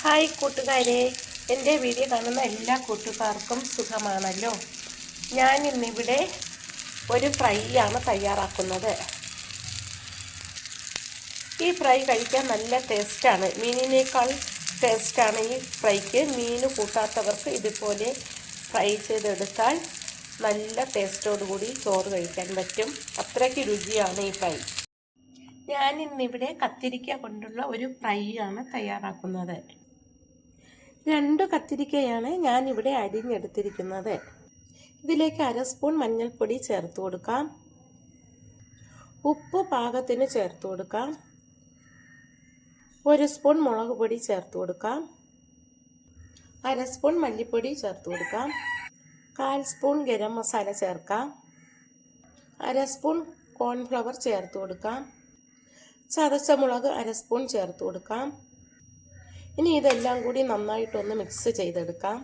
Hi കൂട്ടുകാരെ, എൻ്റെ video കാണുന്ന എല്ലാ കൂട്ടുകാർക്കും സുഖമാണല്ലോ. ഞാൻ ഇന്നിവിടെ ഒരു ഫ്രൈ ആണ് തയ്യാറാക്കുന്നത്. ഈ ഫ്രൈ കഴിക്കാൻ നല്ല ടേസ്റ്റാണ്. മീനിനേക്കാൾ ടേസ്റ്റാണ് ഈ ഫ്രൈക്ക്. മീൻ കൂട്ടാത്തവർക്ക് ഇതുപോലെ ഫ്രൈ ചെയ്തെടുത്താൽ നല്ല ടേസ്റ്റോടുകൂടി ചോറ് കഴിക്കാൻ പറ്റും. അത്രയ്ക്ക് രുചിയാണ് ഈ ഫ്രൈ. ഞാൻ ഇന്നിവിടെ കത്തിരിക്ക കൊണ്ടുള്ള ഒരു ഫ്രൈ ആണ് തയ്യാറാക്കുന്നത്. 2 കത്തിരിക്കയാണ് ഞാനിവിടെ അരിഞ്ഞെടുത്തിരിക്കുന്നത്. ഇതിലേക്ക് 1/2 സ്പൂൺ മഞ്ഞൾപ്പൊടി ചേർത്ത് കൊടുക്കാം. ഉപ്പ് പാകത്തിന് ചേർത്ത് കൊടുക്കാം. 1 സ്പൂൺ മുളക് പൊടി ചേർത്ത് കൊടുക്കാം. 1/2 സ്പൂൺ മല്ലിപ്പൊടി ചേർത്ത് കൊടുക്കാം. 1/4 സ്പൂൺ ഗരം മസാല ചേർക്കാം. 1/2 സ്പൂൺ കോൺഫ്ലവർ ചേർത്ത് കൊടുക്കാം. ചതച്ച മുളക് 1/2 സ്പൂൺ ചേർത്ത് കൊടുക്കാം. ഇനി ഇതെല്ലാം കൂടി നന്നായിട്ടൊന്ന് മിക്സ് ചെയ്തെടുക്കാം.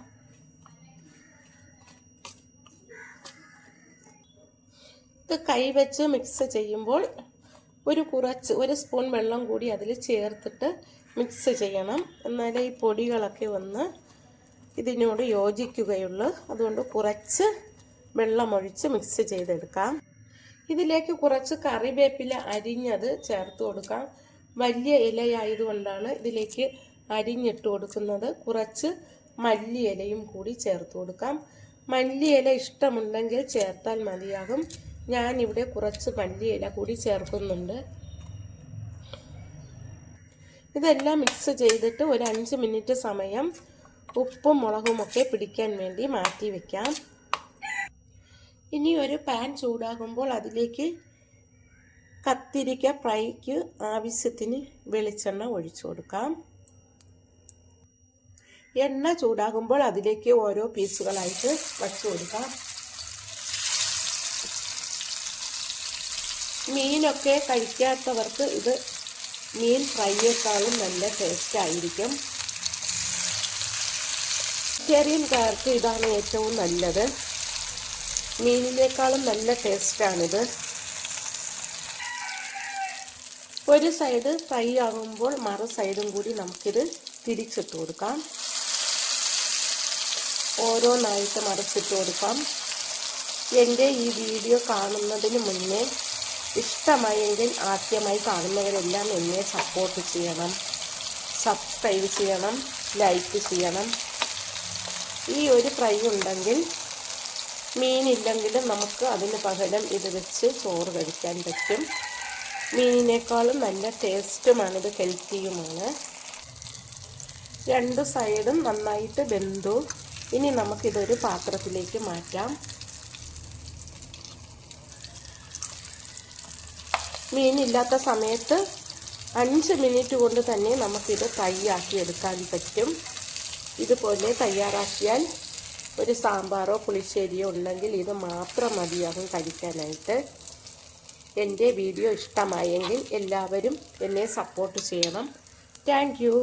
ഇത് കൈവച്ച് മിക്സ് ചെയ്യുമ്പോൾ ഒരു സ്പൂൺ വെള്ളം കൂടി അതിൽ ചേർത്തിട്ട് മിക്സ് ചെയ്യണം. എന്നാലേ ഈ പൊടികളൊക്കെ ഒന്ന് ഇതിനോട് യോജിക്കുകയുള്ളൂ. അതുകൊണ്ട് കുറച്ച് വെള്ളമൊഴിച്ച് മിക്സ് ചെയ്തെടുക്കാം. ഇതിലേക്ക് കുറച്ച് കറിവേപ്പില അരിഞ്ഞത് ചേർത്ത് കൊടുക്കാം. വലിയ ഇലയായതുകൊണ്ടാണ് ഇതിലേക്ക് അരിഞ്ഞിട്ട് കൊടുക്കുന്നത്. കുറച്ച് മല്ലിയിലയും കൂടി ചേർത്ത് കൊടുക്കാം. മല്ലിയില ഇഷ്ടമുണ്ടെങ്കിൽ ചേർത്താൽ മതിയാകും. ഞാനിവിടെ കുറച്ച് മല്ലിയില കൂടി ചേർക്കുന്നുണ്ട്. ഇതെല്ലാം മിക്സ് ചെയ്തിട്ട് ഒരു 5 മിനിറ്റ് സമയം ഉപ്പും മുളകുമൊക്കെ പിടിക്കാൻ വേണ്ടി മാറ്റി വയ്ക്കാം. ഇനി ഒരു പാൻ ചൂടാകുമ്പോൾ അതിലേക്ക് കത്തിരിക്ക ഫ്രൈക്ക് ആവശ്യത്തിന് വെളിച്ചെണ്ണ ഒഴിച്ചു കൊടുക്കാം. എണ്ണ ചൂടാകുമ്പോൾ അതിലേക്ക് ഓരോ പീസുകളായിട്ട് വച്ചു കൊടുക്കാം. മീനൊക്കെ കഴിക്കാത്തവർക്ക് ഇത് മീൻ ഫ്രൈയേക്കാളും നല്ല ടേസ്റ്റ് ആയിരിക്കും. വെജിറ്റേറിയൻകാർക്ക് ഇതാണ് ഏറ്റവും നല്ലത്. മീനിനേക്കാളും നല്ല ടേസ്റ്റാണിത്. ഒരു സൈഡ് ഫ്രൈ ആകുമ്പോൾ മറു സൈഡും കൂടി നമുക്കിത് തിരിച്ചിട്ട് കൊടുക്കാം. ഓരോന്നായിട്ട് മറിച്ചിട്ട് കൊടുക്കാം. എൻ്റെ ഈ വീഡിയോ കാണുന്നതിന് മുന്നേ ഇഷ്ടമായെങ്കിൽ ആദ്യമായി കാണുന്നവരെല്ലാം എന്നെ സപ്പോർട്ട് ചെയ്യണം, സബ്സ്ക്രൈബ് ചെയ്യണം, ലൈക്ക് ചെയ്യണം. ഈ ഒരു ഫ്രൈ ഉണ്ടെങ്കിൽ മീനില്ലെങ്കിലും നമുക്ക് അതിന് പകരം ഇത് വെച്ച് ചോറ് കഴിക്കാൻ പറ്റും. മീനിനേക്കാളും നല്ല ടേസ്റ്റുമാണിത്, ഹെൽത്തിയുമാണ്. 2 സൈഡും നന്നായിട്ട് വെന്തു. ഇനി നമുക്കിതൊരു പാത്രത്തിലേക്ക് മാറ്റാം. മീനില്ലാത്ത സമയത്ത് 5 മിനിറ്റ് കൊണ്ട് തന്നെ നമുക്കിത് ഫ്രൈ ആക്കി എടുക്കാൻ പറ്റും. ഇതുപോലെ തയ്യാറാക്കിയാൽ ഒരു സാമ്പാറോ പുളിശ്ശേരിയോ ഉണ്ടെങ്കിൽ ഇത് മാത്രം മതിയാകും കഴിക്കാനായിട്ട്. എൻ്റെ വീഡിയോ ഇഷ്ടമായെങ്കിൽ എല്ലാവരും എന്നെ സപ്പോർട്ട് ചെയ്യണം. Thank you.